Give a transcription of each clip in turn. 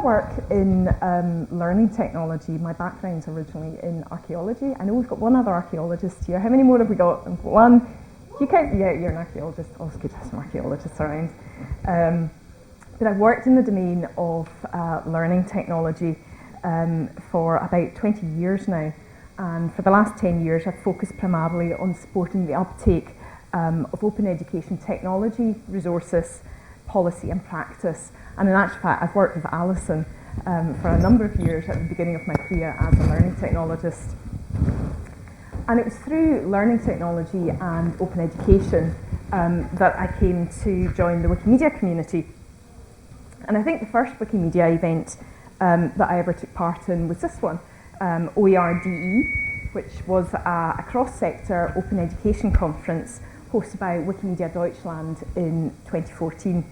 work in learning technology. My background's originally in archaeology. I know we've got one other archaeologist here. How many more have we got? We've got one. You count? Yeah, you're an archaeologist. Oh, it's good to have some archaeologists around. But I've worked in the domain of learning technology for about 20 years now. And for the last 10 years, I've focused primarily on supporting the uptake of open education technology, resources, policy and practice. And in actual fact, I've worked with Alison for a number of years at the beginning of my career as a learning technologist. And it was through learning technology and open education that I came to join the Wikimedia community. And I think the first Wikimedia event that I ever took part in was this one, OERDE, which was a cross-sector open education conference hosted by Wikimedia Deutschland in 2014.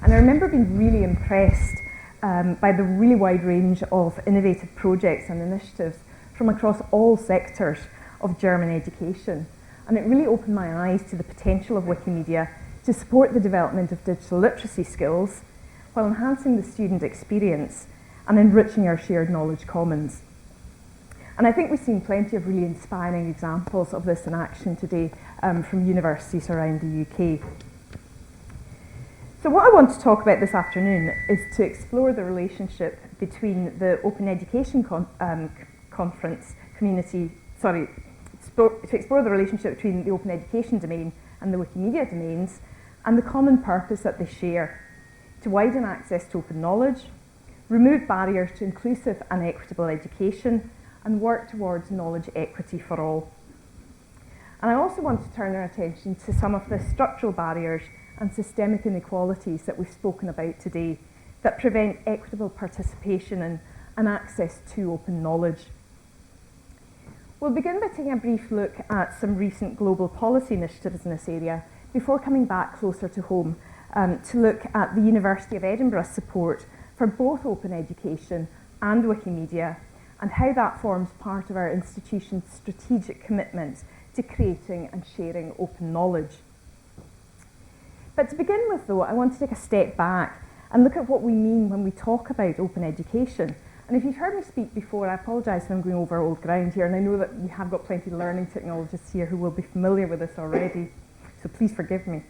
And I remember being really impressed by the really wide range of innovative projects and initiatives from across all sectors of German education. And it really opened my eyes to the potential of Wikimedia to support the development of digital literacy skills while enhancing the student experience and enriching our shared knowledge commons. And I think we've seen plenty of really inspiring examples of this in action today from universities around the UK. So what I want to talk about this afternoon is to explore the relationship between the Open Education Conference community, to explore the relationship between the Open Education domain and the Wikimedia domains and the common purpose that they share, to widen access to open knowledge, remove barriers to inclusive and equitable education, and work towards knowledge equity for all. And I also want to turn our attention to some of the structural barriers and systemic inequalities that we've spoken about today that prevent equitable participation in and access to open knowledge. We'll begin by taking a brief look at some recent global policy initiatives in this area before coming back closer to home to look at the University of Edinburgh's support for both open education and Wikimedia and how that forms part of our institution's strategic commitment to creating and sharing open knowledge. But to begin with, though, I want to take a step back and look at what we mean when we talk about open education. And if you've heard me speak before, I apologise if I'm going over old ground here, and I know that we have got plenty of learning technologists here who will be familiar with this already, so please forgive me.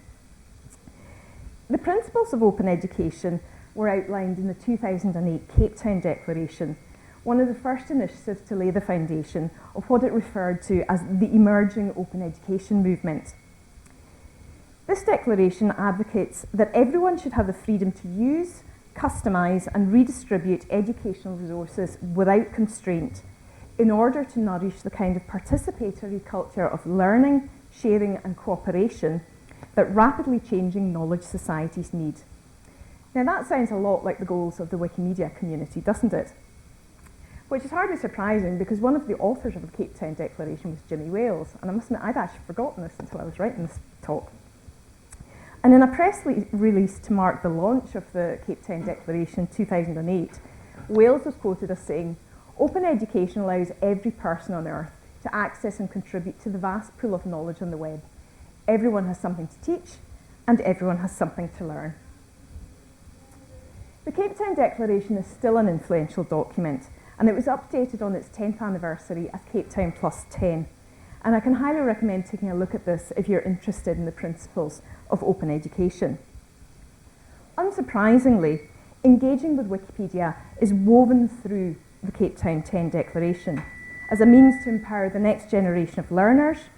The principles of open education were outlined in the 2008 Cape Town Declaration, one of the first initiatives to lay the foundation of what it referred to as the emerging open education movement. This declaration advocates that everyone should have the freedom to use, customise and redistribute educational resources without constraint in order to nourish the kind of participatory culture of learning, sharing and cooperation that rapidly changing knowledge societies need. Now that sounds a lot like the goals of the Wikimedia community, doesn't it? Which is hardly surprising because one of the authors of the Cape Town Declaration was Jimmy Wales, and I must admit I'd actually forgotten this until I was writing this talk. And in a press release to mark the launch of the Cape Town Declaration in 2008, Wales was quoted as saying, "Open education allows every person on earth to access and contribute to the vast pool of knowledge on the web. Everyone has something to teach, and everyone has something to learn." The Cape Town Declaration is still an influential document, and it was updated on its 10th anniversary as Cape Town Plus 10. And I can highly recommend taking a look at this if you're interested in the principles of open education. Unsurprisingly, engaging with Wikipedia is woven through the Cape Town 10 Declaration as a means to empower the next generation of learners,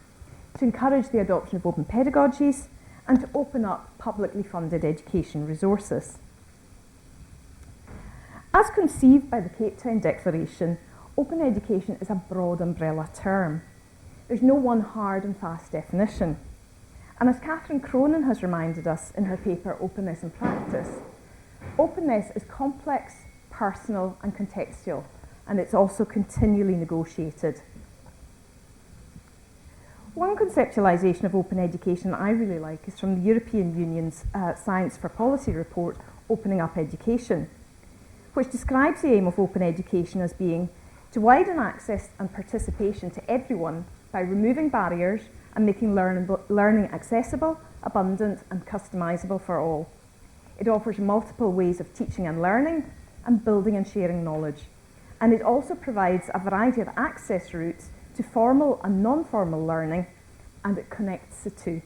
to encourage the adoption of open pedagogies, and to open up publicly funded education resources. As conceived by the Cape Town Declaration, open education is a broad umbrella term. There's no one hard and fast definition. And as Catherine Cronin has reminded us in her paper, Openness in Practice, openness is complex, personal and contextual, and it's also continually negotiated. One conceptualisation of open education I really like is from the European Union's Science for Policy report, Opening Up Education, which describes the aim of open education as being to widen access and participation to everyone by removing barriers and making learning accessible, abundant and customisable for all. It offers multiple ways of teaching and learning and building and sharing knowledge. And it also provides a variety of access routes to formal and non-formal learning, and it connects the two.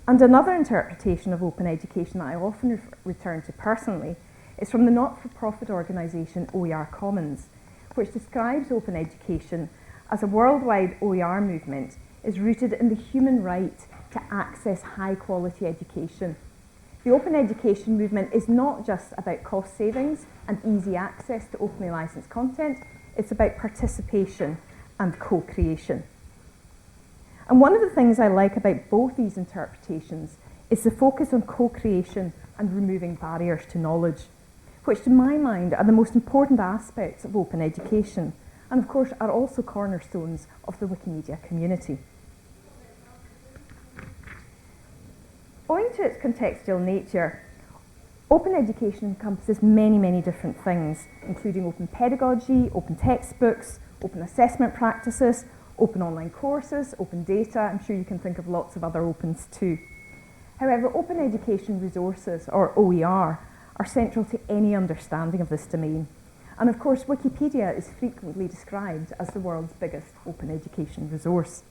And another interpretation of open education that I often return to personally is from the not-for-profit organisation OER Commons, which describes open education as a worldwide OER movement is rooted in the human right to access high-quality education. The open education movement is not just about cost savings and easy access to openly licensed content, it's about participation and co-creation. And one of the things I like about both these interpretations is the focus on co-creation and removing barriers to knowledge, which to my mind are the most important aspects of open education, and of course are also cornerstones of the Wikimedia community. Owing to its contextual nature, open education encompasses many, many different things, including open pedagogy, open textbooks, open assessment practices, open online courses, open data. I'm sure you can think of lots of other opens too. However, open education resources, or OER, are central to any understanding of this domain. And of course, Wikipedia is frequently described as the world's biggest open education resource.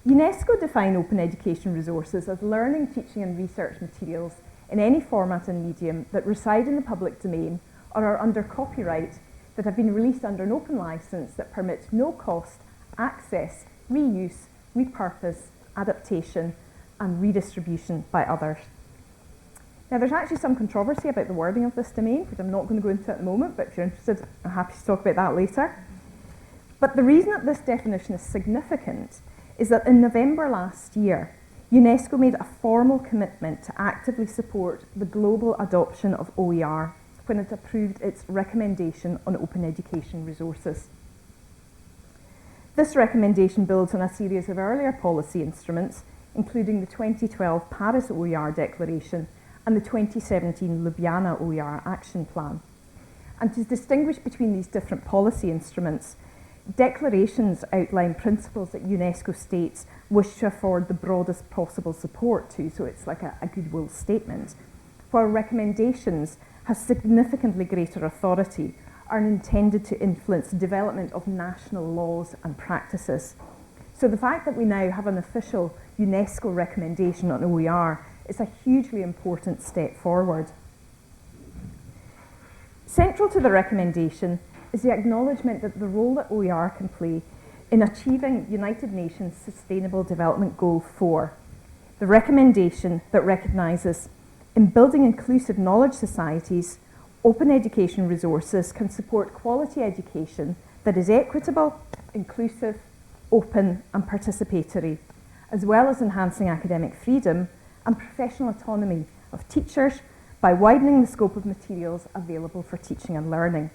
UNESCO define open education resources as learning, teaching and research materials in any format and medium that reside in the public domain or are under copyright that have been released under an open license that permits no cost, access, reuse, repurpose, adaptation and redistribution by others. Now there's actually some controversy about the wording of this domain, which I'm not going to go into at the moment, but if you're interested, I'm happy to talk about that later. But the reason that this definition is significant is that in November last year, UNESCO made a formal commitment to actively support the global adoption of OER when it approved its recommendation on open education resources. This recommendation builds on a series of earlier policy instruments, including the 2012 Paris OER Declaration and the 2017 Ljubljana OER Action Plan. And to distinguish between these different policy instruments, declarations outline principles that UNESCO states wish to afford the broadest possible support to, so it's like a goodwill statement, while recommendations have significantly greater authority, are intended to influence the development of national laws and practices. So the fact that we now have an official UNESCO recommendation on OER is a hugely important step forward. Central to the recommendation is the acknowledgement that the role that OER can play in achieving United Nations Sustainable Development Goal 4, the recommendation that recognises in building inclusive knowledge societies, open education resources can support quality education that is equitable, inclusive, open and participatory, as well as enhancing academic freedom and professional autonomy of teachers by widening the scope of materials available for teaching and learning.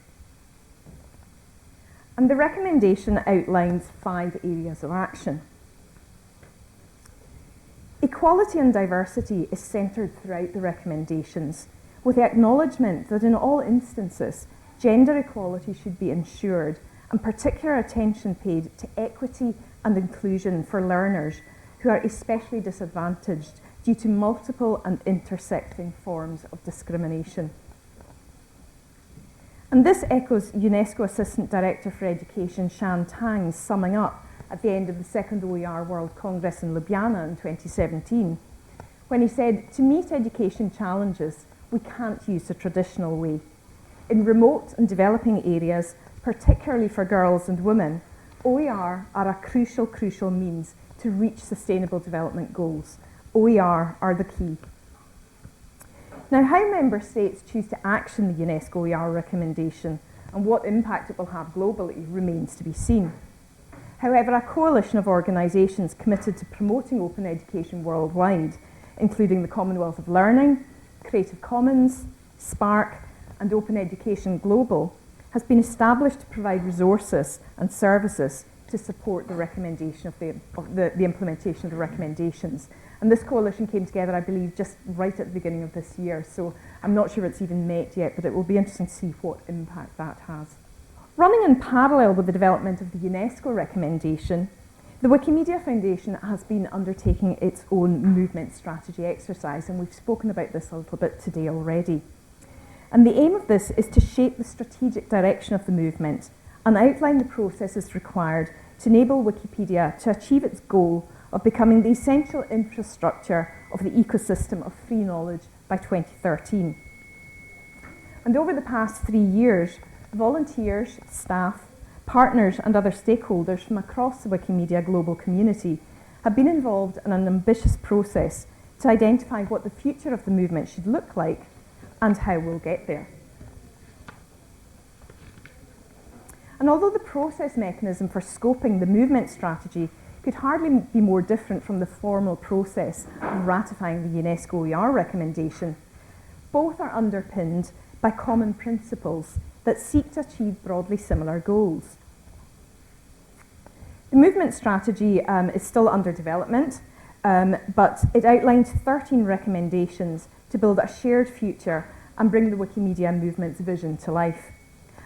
And the recommendation outlines 5 areas of action. Equality and diversity is centred throughout the recommendations, with the acknowledgement that in all instances, gender equality should be ensured and particular attention paid to equity and inclusion for learners who are especially disadvantaged due to multiple and intersecting forms of discrimination. And this echoes UNESCO Assistant Director for Education Shan Tang's summing up at the end of the second OER World Congress in Ljubljana in 2017, when he said, "To meet education challenges, we can't use the traditional way. In remote and developing areas, particularly for girls and women, OER are a crucial means to reach sustainable development goals. OER are the key." Now, how member states choose to action the UNESCO OER recommendation and what impact it will have globally remains to be seen. However, a coalition of organisations committed to promoting open education worldwide, including the Commonwealth of Learning, Creative Commons, Spark and Open Education Global, has been established to provide resources and services to support the recommendation of the implementation of the recommendations. And this coalition came together, I believe, just right at the beginning of this year, so I'm not sure it's even met yet, but it will be interesting to see what impact that has. Running in parallel with the development of the UNESCO recommendation, The Wikimedia Foundation has been undertaking its own movement strategy exercise, and we've spoken about this a little bit today already. And the aim of this is to shape the strategic direction of the movement and outline the processes required to enable Wikipedia to achieve its goal of becoming the essential infrastructure of the ecosystem of free knowledge by 2013. And over the past 3 years, volunteers, staff, partners and other stakeholders from across the Wikimedia global community have been involved in an ambitious process to identify what the future of the movement should look like and how we'll get there. And although the process mechanism for scoping the movement strategy could hardly be more different from the formal process of ratifying the UNESCO OER recommendation, both are underpinned by common principles that seek to achieve broadly similar goals. The movement strategy is still under development, but it outlines 13 recommendations to build a shared future and bring the Wikimedia movement's vision to life.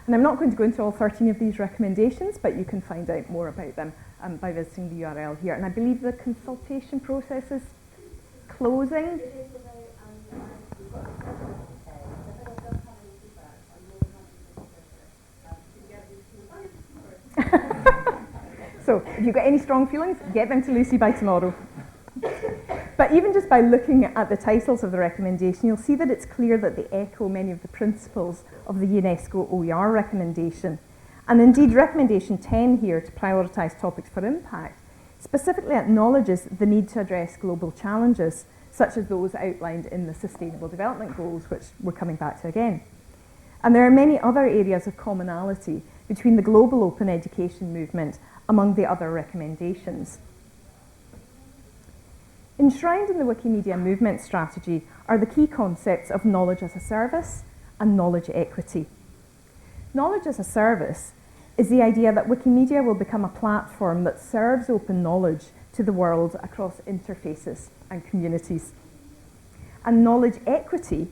And I'm not going to go into all 13 of these recommendations, but you can find out more about them by visiting the URL here. And I believe the consultation process is closing. So if you've got any strong feelings, get them to Lucy by tomorrow. But even just by looking at the titles of the recommendation, you'll see that it's clear that they echo many of the principles of the UNESCO OER recommendation. And indeed, recommendation 10 here, to prioritise topics for impact, specifically acknowledges the need to address global challenges, such as those outlined in the Sustainable Development Goals, which we're coming back to again. And there are many other areas of commonality between the global open education movement among the other recommendations. Enshrined in the Wikimedia Movement Strategy are the key concepts of knowledge as a service and knowledge equity. Knowledge as a service is the idea that Wikimedia will become a platform that serves open knowledge to the world across interfaces and communities. And knowledge equity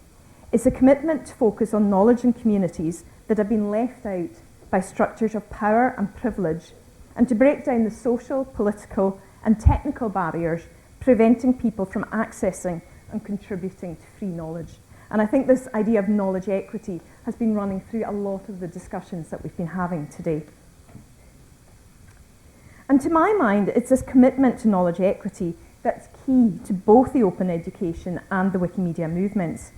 is a commitment to focus on knowledge and communities that have been left out by structures of power and privilege, and to break down the social, political and technical barriers preventing people from accessing and contributing to free knowledge. And I think this idea of knowledge equity has been running through a lot of the discussions that we've been having today. And to my mind, it's this commitment to knowledge equity that's key to both the open education and the Wikimedia movements.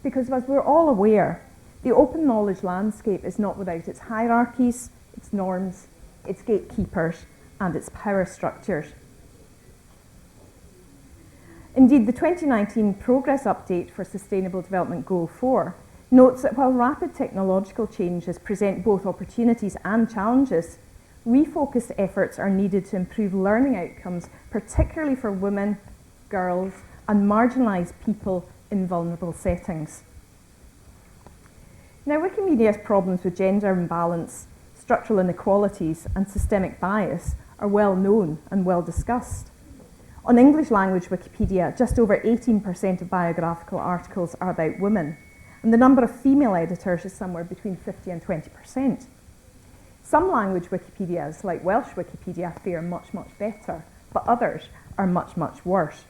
Because as we're all aware, the open knowledge landscape is not without its hierarchies, its norms, its gatekeepers, and its power structures. Indeed, the 2019 Progress Update for Sustainable Development Goal 4 notes that while rapid technological changes present both opportunities and challenges, refocused efforts are needed to improve learning outcomes, particularly for women, girls, and marginalised people in vulnerable settings. Now, Wikimedia's problems with gender imbalance, structural inequalities and systemic bias are well known and well discussed. On English language Wikipedia, just over 18% of biographical articles are about women, and the number of female editors is somewhere between 50 and 20%. Some language Wikipedias, like Welsh Wikipedia, fare much, much better, but others are much, much worse.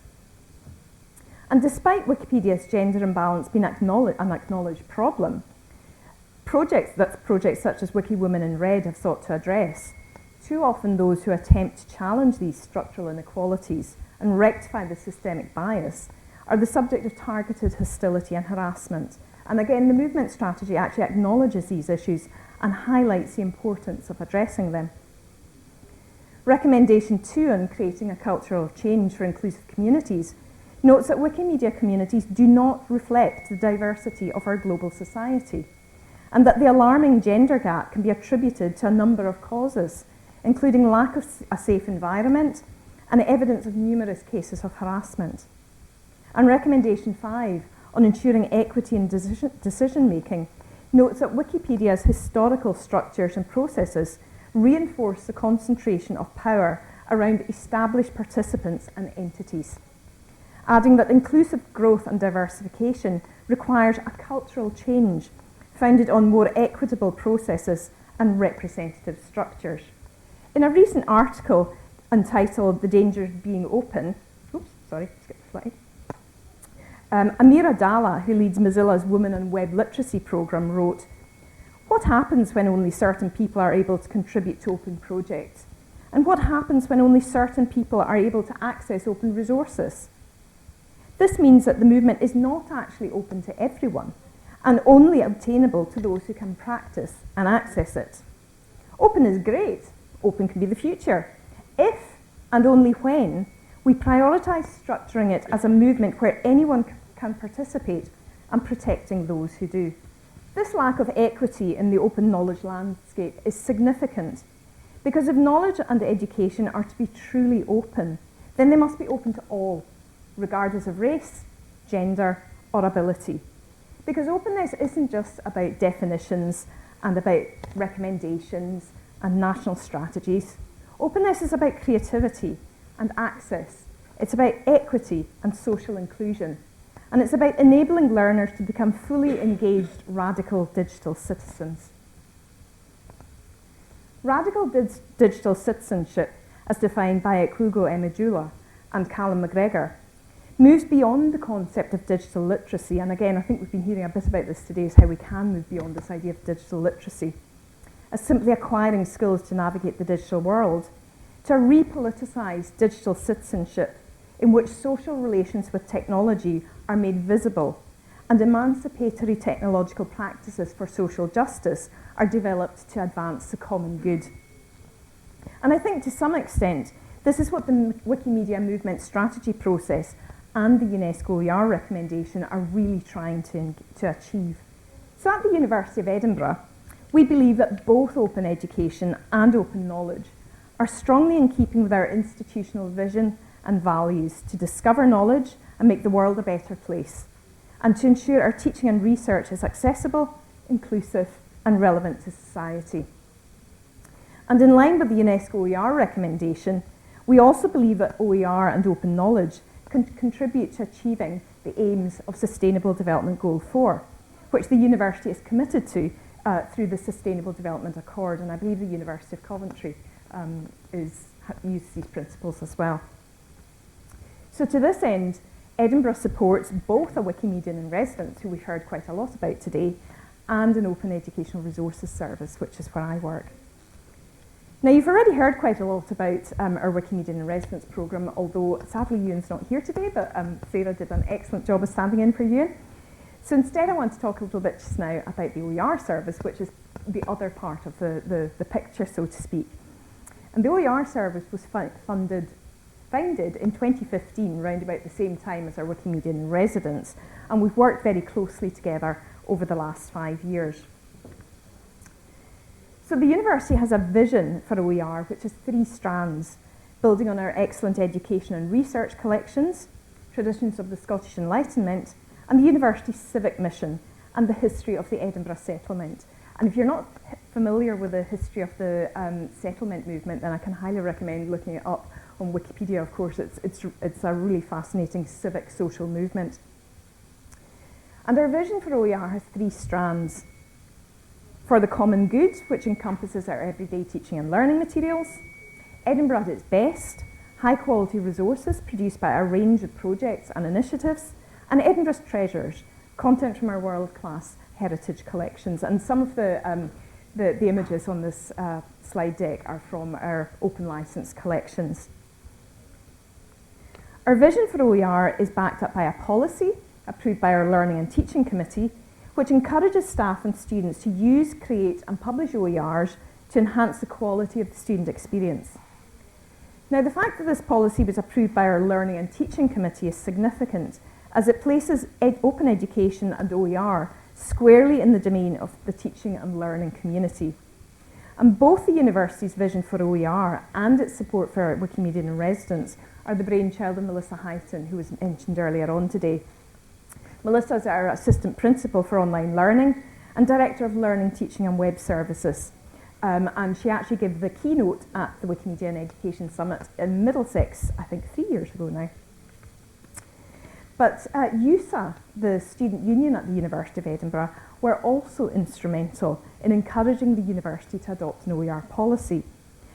And despite Wikipedia's gender imbalance being an acknowledged problem, projects such as Wiki Women in Red have sought to address, too often those who attempt to challenge these structural inequalities and rectify the systemic bias are the subject of targeted hostility and harassment. And again, the movement strategy actually acknowledges these issues and highlights the importance of addressing them. Recommendation 2 on creating a culture of change for inclusive communities notes that Wikimedia communities do not reflect the diversity of our global society, and that the alarming gender gap can be attributed to a number of causes, including lack of a safe environment and evidence of numerous cases of harassment. And Recommendation 5 on ensuring equity in decision-making notes that Wikipedia's historical structures and processes reinforce the concentration of power around established participants and entities, adding that inclusive growth and diversification requires a cultural change founded on more equitable processes and representative structures. In a recent article Untitled, The Danger of Being Open, oops, sorry, skip the slide. Amira Dalla, who leads Mozilla's Women on Web Literacy programme, wrote, "What happens when only certain people are able to contribute to open projects? And what happens when only certain people are able to access open resources? This means that the movement is not actually open to everyone and only obtainable to those who can practice and access it. Open is great. Open can be the future, if and only when we prioritise structuring it as a movement where anyone can participate and protecting those who do." This lack of equity in the open knowledge landscape is significant because if knowledge and education are to be truly open, then they must be open to all, regardless of race, gender, or ability. Because openness isn't just about definitions and about recommendations and national strategies. Openness is about creativity and access. It's about equity and social inclusion. And it's about enabling learners to become fully engaged, radical digital citizens. Radical digital citizenship, as defined by Ekrugo Emejula and Callum McGregor, moves beyond the concept of digital literacy. And again, I think we've been hearing a bit about this today, is how we can move beyond this idea of digital literacy, as simply acquiring skills to navigate the digital world, to a repoliticised digital citizenship in which social relations with technology are made visible and emancipatory technological practices for social justice are developed to advance the common good. And I think to some extent, this is what the Wikimedia Movement Strategy process and the UNESCO OER recommendation are really trying to achieve. So at the University of Edinburgh, we believe that both open education and open knowledge are strongly in keeping with our institutional vision and values to discover knowledge and make the world a better place, and to ensure our teaching and research is accessible, inclusive, and relevant to society. And in line with the UNESCO OER recommendation, we also believe that OER and open knowledge can contribute to achieving the aims of Sustainable Development Goal 4, which the university is committed to through the Sustainable Development Accord, and I believe the University of Coventry uses these principles as well. So to this end, Edinburgh supports both a Wikimedian in residence, who we've heard quite a lot about today, and an open educational resources service, which is where I work. Now, you've already heard quite a lot about our Wikimedian in residence programme, although sadly Ewan's not here today, but Sarah did an excellent job of standing in for Ewan. So instead I want to talk a little bit just now about the OER service, which is the other part of the picture, so to speak. And the OER service was founded in 2015, around about the same time as our Wikimedian in residence, and we've worked very closely together over the last 5 years. So the university has a vision for OER, which is 3 strands, building on our excellent education and research collections, traditions of the Scottish Enlightenment, and the university's civic mission and the history of the Edinburgh settlement. And if you're not familiar with the history of the settlement movement, then I can highly recommend looking it up on Wikipedia. Of course, it's a really fascinating civic social movement. And our vision for OER has 3 strands. For the common good, which encompasses our everyday teaching and learning materials, Edinburgh at its best, high quality resources produced by a range of projects and initiatives, and Edinburgh's treasures, content from our world-class heritage collections. And some of the images on this slide deck are from our open licence collections. Our vision for OER is backed up by a policy approved by our Learning and Teaching Committee, which encourages staff and students to use, create and publish OERs to enhance the quality of the student experience. Now, the fact that this policy was approved by our Learning and Teaching Committee is significant, as it places open education and OER squarely in the domain of the teaching and learning community. And both the university's vision for OER and its support for our Wikimedian in residence are the brainchild of Melissa Highton, who was mentioned earlier on today. Melissa is our Assistant Principal for Online Learning and Director of Learning, Teaching and Web Services. And she actually gave the keynote at the Wikimedia and Education Summit in Middlesex, I think 3 years ago now. But USA, the student union at the University of Edinburgh, were also instrumental in encouraging the university to adopt an OER policy.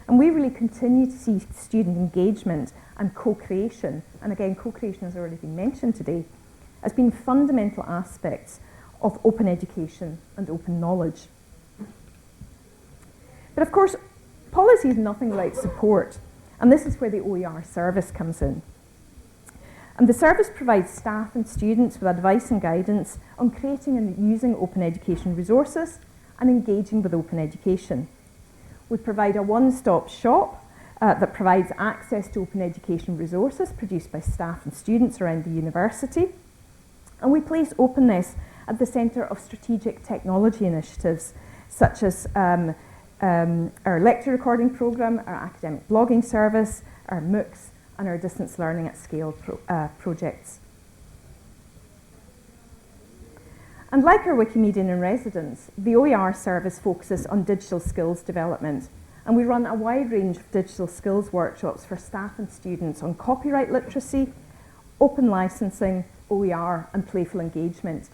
And we really continue to see student engagement and co-creation, and again, co-creation has already been mentioned today, as being fundamental aspects of open education and open knowledge. But of course, policy is nothing without support, and this is where the OER service comes in. And the service provides staff and students with advice and guidance on creating and using open education resources and engaging with open education. We provide a one-stop shop that provides access to open education resources produced by staff and students around the university. And we place openness at the centre of strategic technology initiatives, such as our lecture recording programme, our academic blogging service, our MOOCs, and our distance learning at scale projects. And like our Wikimedia in Residence, the OER service focuses on digital skills development, and we run a wide range of digital skills workshops for staff and students on copyright literacy, open licensing, OER, and playful engagement.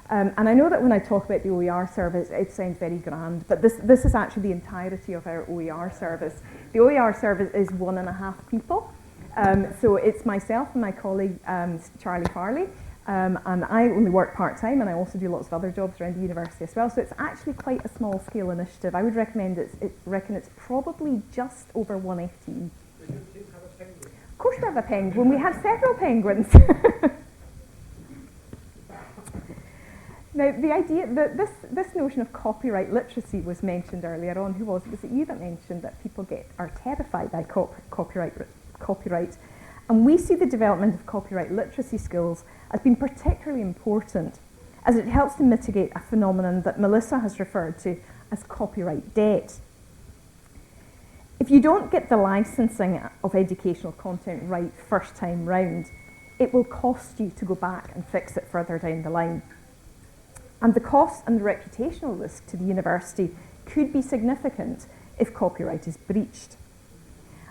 And I know that when I talk about the OER service, it sounds very grand, but this is actually the entirety of our OER service. The OER service is 1.5 people. So it's myself and my colleague, Charlie Farley, and I only work part-time, and I also do lots of other jobs around the university as well. So it's actually quite a small-scale initiative. I would recommend reckon it's probably just over 1 FTE. Do you kids have a penguin? Of course we have a penguin. We have several penguins. Now, the idea that this notion of copyright literacy was mentioned earlier on. Who was it? Was it you that mentioned that people are terrified by copyright? And we see the development of copyright literacy skills as being particularly important, as it helps to mitigate a phenomenon that Melissa has referred to as copyright debt. If you don't get the licensing of educational content right first time round, it will cost you to go back and fix it further down the line. And the cost and the reputational risk to the university could be significant if copyright is breached.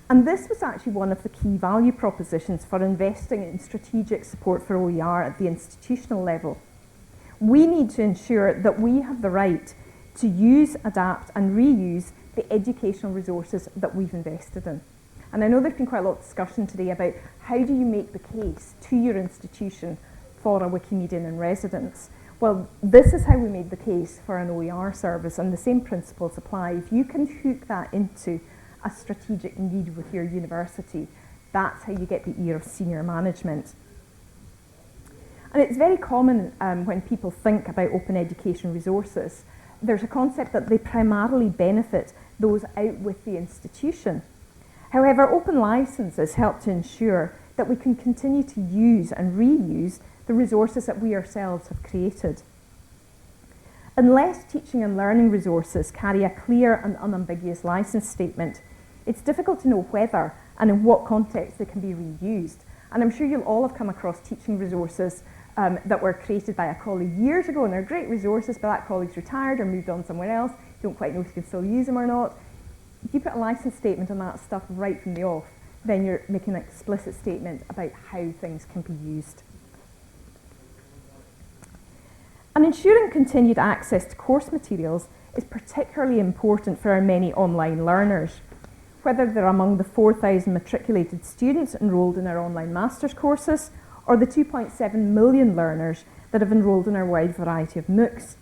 And this was actually one of the key value propositions for investing in strategic support for OER at the institutional level. We need to ensure that we have the right to use, adapt and reuse the educational resources that we've invested in. And I know there's been quite a lot of discussion today about how do you make the case to your institution for a Wikimedia in Residence. Well, this is how we made the case for an OER service, and the same principles apply. If you can hook that into a strategic need with your university, that's how you get the ear of senior management. And it's very common when people think about open education resources, there's a concept that they primarily benefit those out with the institution. However, open licenses help to ensure that we can continue to use and reuse the resources that we ourselves have created. Unless teaching and learning resources carry a clear and unambiguous license statement, it's difficult to know whether and in what context they can be reused. And I'm sure you'll all have come across teaching resources that were created by a colleague years ago, and they're great resources, but that colleague's retired or moved on somewhere else. You don't quite know if you can still use them or not. If you put a license statement on that stuff right from the off, then you're making an explicit statement about how things can be used. And ensuring continued access to course materials is particularly important for our many online learners. Whether they're among the 4,000 matriculated students enrolled in our online master's courses, or the 2.7 million learners that have enrolled in our wide variety of MOOCs.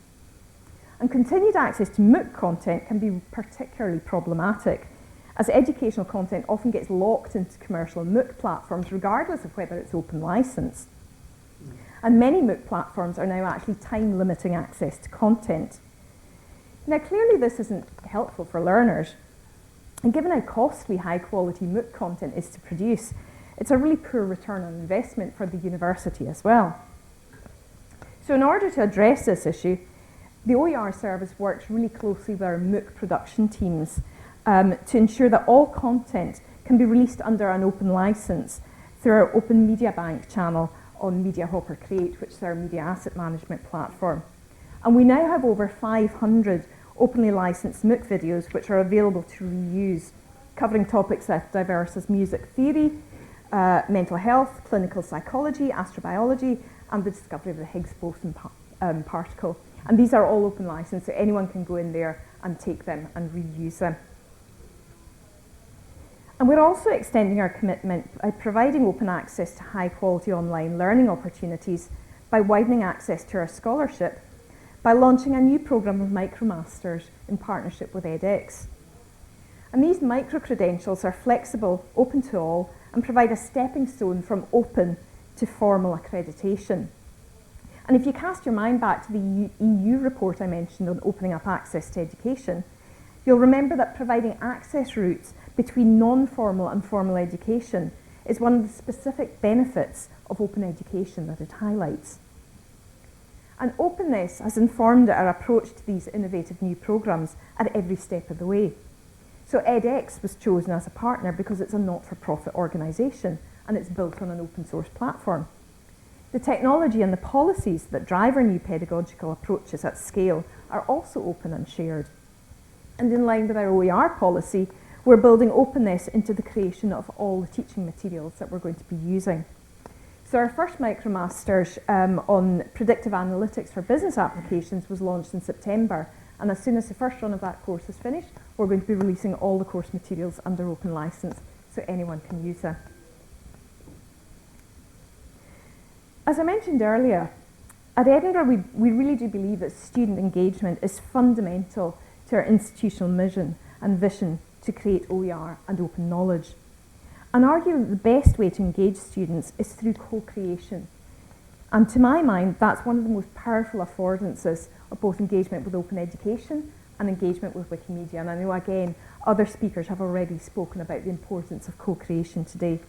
And continued access to MOOC content can be particularly problematic, as educational content often gets locked into commercial MOOC platforms regardless of whether it's open license. And many MOOC platforms are now actually time-limiting access to content. Now, clearly this isn't helpful for learners, and given how costly high-quality MOOC content is to produce, it's a really poor return on investment for the university as well. So in order to address this issue, the OER service works really closely with our MOOC production teams to ensure that all content can be released under an open license through our Open Media Bank channel on Media Hopper Create, which is our media asset management platform. And we now have over 500 openly licensed MOOC videos which are available to reuse, covering topics as diverse as music theory, mental health, clinical psychology, astrobiology, and the discovery of the Higgs boson particle. And these are all open license, so anyone can go in there and take them and reuse them. And we're also extending our commitment by providing open access to high quality online learning opportunities, by widening access to our scholarship, by launching a new programme of Micromasters in partnership with edX. And these micro-credentials are flexible, open to all, and provide a stepping stone from open to formal accreditation. And if you cast your mind back to the EU report I mentioned on opening up access to education, you'll remember that providing access routes between non-formal and formal education is one of the specific benefits of open education that it highlights. And openness has informed our approach to these innovative new programmes at every step of the way. So edX was chosen as a partner because it's a not-for-profit organisation and it's built on an open source platform. The technology and the policies that drive our new pedagogical approaches at scale are also open and shared. And in line with our OER policy, we're building openness into the creation of all the teaching materials that we're going to be using. So our first Micromasters on predictive analytics for business applications was launched in September, and as soon as the first run of that course is finished, we're going to be releasing all the course materials under open licence, so anyone can use them. As I mentioned earlier, at Edinburgh we really do believe that student engagement is fundamental to our institutional mission and vision to create OER and open knowledge. And argue that the best way to engage students is through co-creation. And to my mind, that's one of the most powerful affordances of both engagement with open education and engagement with Wikimedia. And I know, again, other speakers have already spoken about the importance of co-creation today.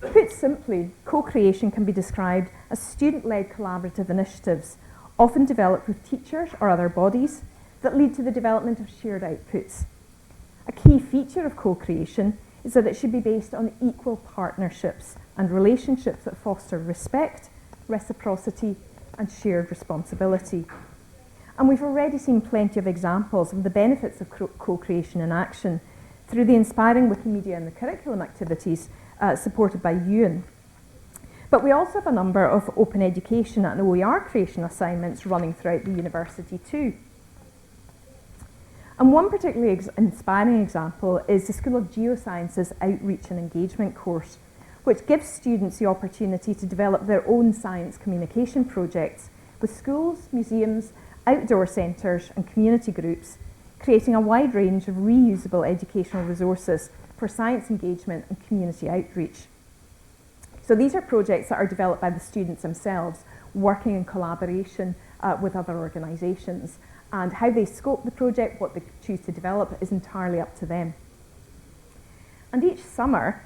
Put simply, co-creation can be described as student-led collaborative initiatives, often developed with teachers or other bodies, that lead to the development of shared outputs. A key feature of co-creation is that it should be based on equal partnerships and relationships that foster respect, reciprocity, and shared responsibility. And we've already seen plenty of examples of the benefits of co-creation in action through the inspiring Wikimedia and the curriculum activities supported by UN. But we also have a number of open education and OER creation assignments running throughout the university too. And one particularly inspiring example is the School of Geosciences Outreach and Engagement course, which gives students the opportunity to develop their own science communication projects with schools, museums, outdoor centres and community groups, creating a wide range of reusable educational resources for science engagement and community outreach. So these are projects that are developed by the students themselves, working in collaboration with other organisations. And how they scope the project, what they choose to develop, is entirely up to them. And each summer,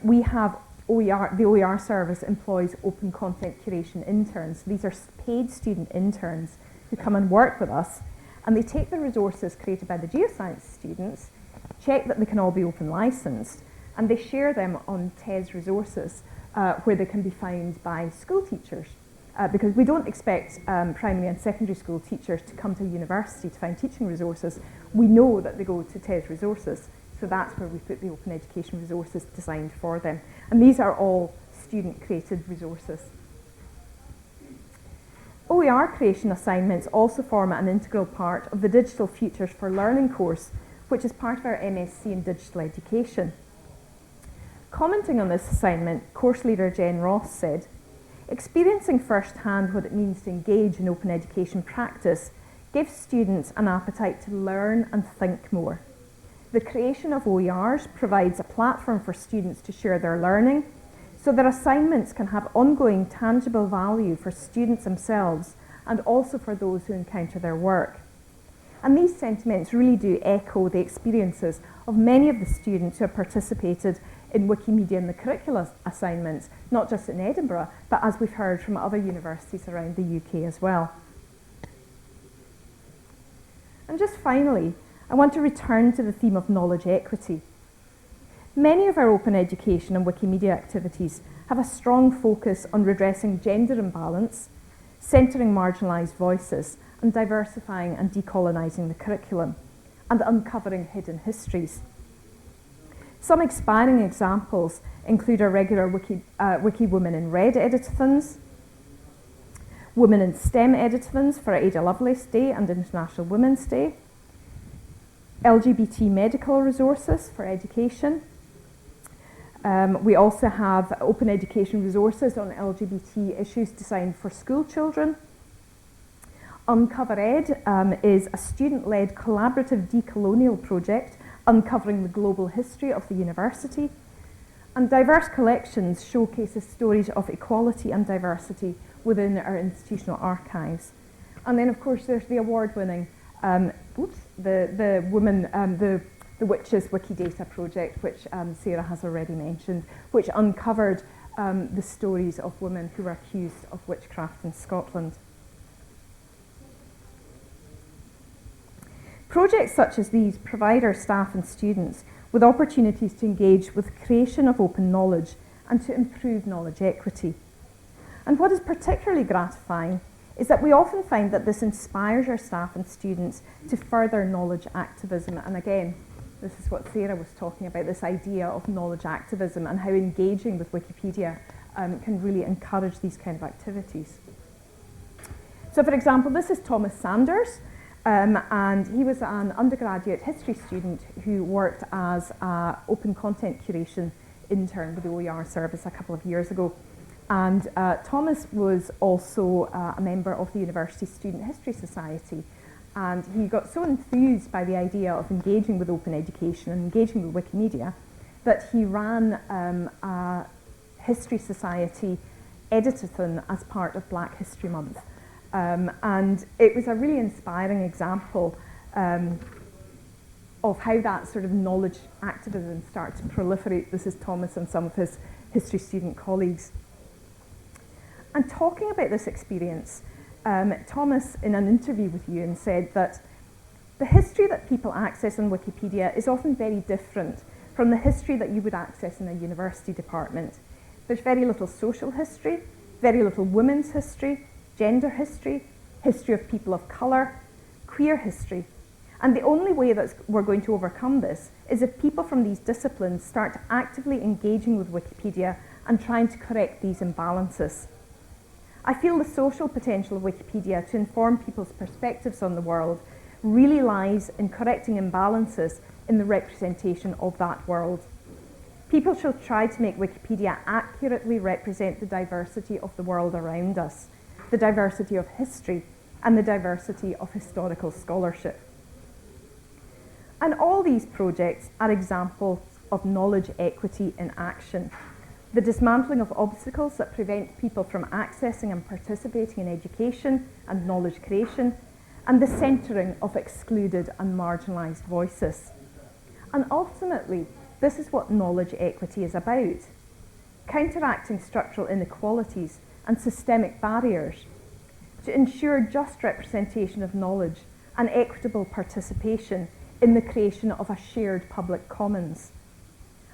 we have the OER service employs open content curation interns. These are paid student interns who come and work with us, and they take the resources created by the geoscience students, check that they can all be open licensed, and they share them on TES resources where they can be found by school teachers. Because we don't expect primary and secondary school teachers to come to university to find teaching resources. We know that they go to TES resources, so that's where we put the open education resources designed for them. And these are all student-created resources. OER creation assignments also form an integral part of the Digital Futures for Learning course, which is part of our MSc in Digital Education. Commenting on this assignment, course leader Jen Ross said, "Experiencing firsthand what it means to engage in open education practice gives students an appetite to learn and think more. The creation of OERs provides a platform for students to share their learning, so their assignments can have ongoing tangible value for students themselves and also for those who encounter their work." And these sentiments really do echo the experiences of many of the students who have participated in Wikimedia and the curricula assignments, not just in Edinburgh, but as we've heard from other universities around the UK as well. And just finally, I want to return to the theme of knowledge equity. Many of our open education and Wikimedia activities have a strong focus on redressing gender imbalance, centering marginalised voices, and diversifying and decolonising the curriculum, and uncovering hidden histories. Some inspiring examples include our regular Wiki Women in Red editathons, Women in STEM editathons for Ada Lovelace Day and International Women's Day, LGBT medical resources for education. We also have open education resources on LGBT issues designed for school children. Uncover Ed is a student-led collaborative decolonial project uncovering the global history of the university. And Diverse Collections showcases stories of equality and diversity within our institutional archives. And then, of course, there's the award-winning, the Witches Wikidata project, which Sarah has already mentioned, which uncovered the stories of women who were accused of witchcraft in Scotland. Projects such as these provide our staff and students with opportunities to engage with the creation of open knowledge and to improve knowledge equity. And what is particularly gratifying is that we often find that this inspires our staff and students to further knowledge activism. And again, this is what Sarah was talking about, this idea of knowledge activism and how engaging with Wikipedia can really encourage these kind of activities. So for example, this is Thomas Sanders, and he was an undergraduate history student who worked as an open content curation intern with the OER service a couple of years ago. And Thomas was also a member of the University Student History Society. And he got so enthused by the idea of engaging with open education and engaging with Wikimedia that he ran a History Society editathon as part of Black History Month. And it was a really inspiring example of how that sort of knowledge activism started to proliferate. This is Thomas and some of his history student colleagues. And talking about this experience, Thomas, in an interview with you, said that the history that people access on Wikipedia is often very different from the history that you would access in a university department. There's very little social history, very little women's history, gender history, history of people of colour, queer history. And the only way that we're going to overcome this is if people from these disciplines start actively engaging with Wikipedia and trying to correct these imbalances. I feel the social potential of Wikipedia to inform people's perspectives on the world really lies in correcting imbalances in the representation of that world. People should try to make Wikipedia accurately represent the diversity of the world around us, the diversity of history, and the diversity of historical scholarship. And all these projects are examples of knowledge equity in action. The dismantling of obstacles that prevent people from accessing and participating in education and knowledge creation, and the centering of excluded and marginalised voices. And ultimately, this is what knowledge equity is about: counteracting structural inequalities and systemic barriers to ensure just representation of knowledge and equitable participation in the creation of a shared public commons.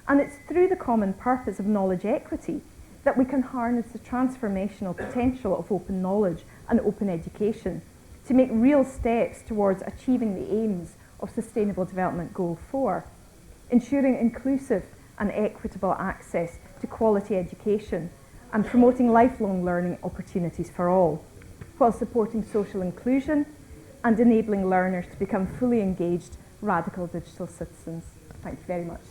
And it's through the common purpose of knowledge equity that we can harness the transformational potential of open knowledge and open education to make real steps towards achieving the aims of Sustainable Development Goal 4, ensuring inclusive and equitable access to quality education and promoting lifelong learning opportunities for all, while supporting social inclusion and enabling learners to become fully engaged radical digital citizens. Thank you very much.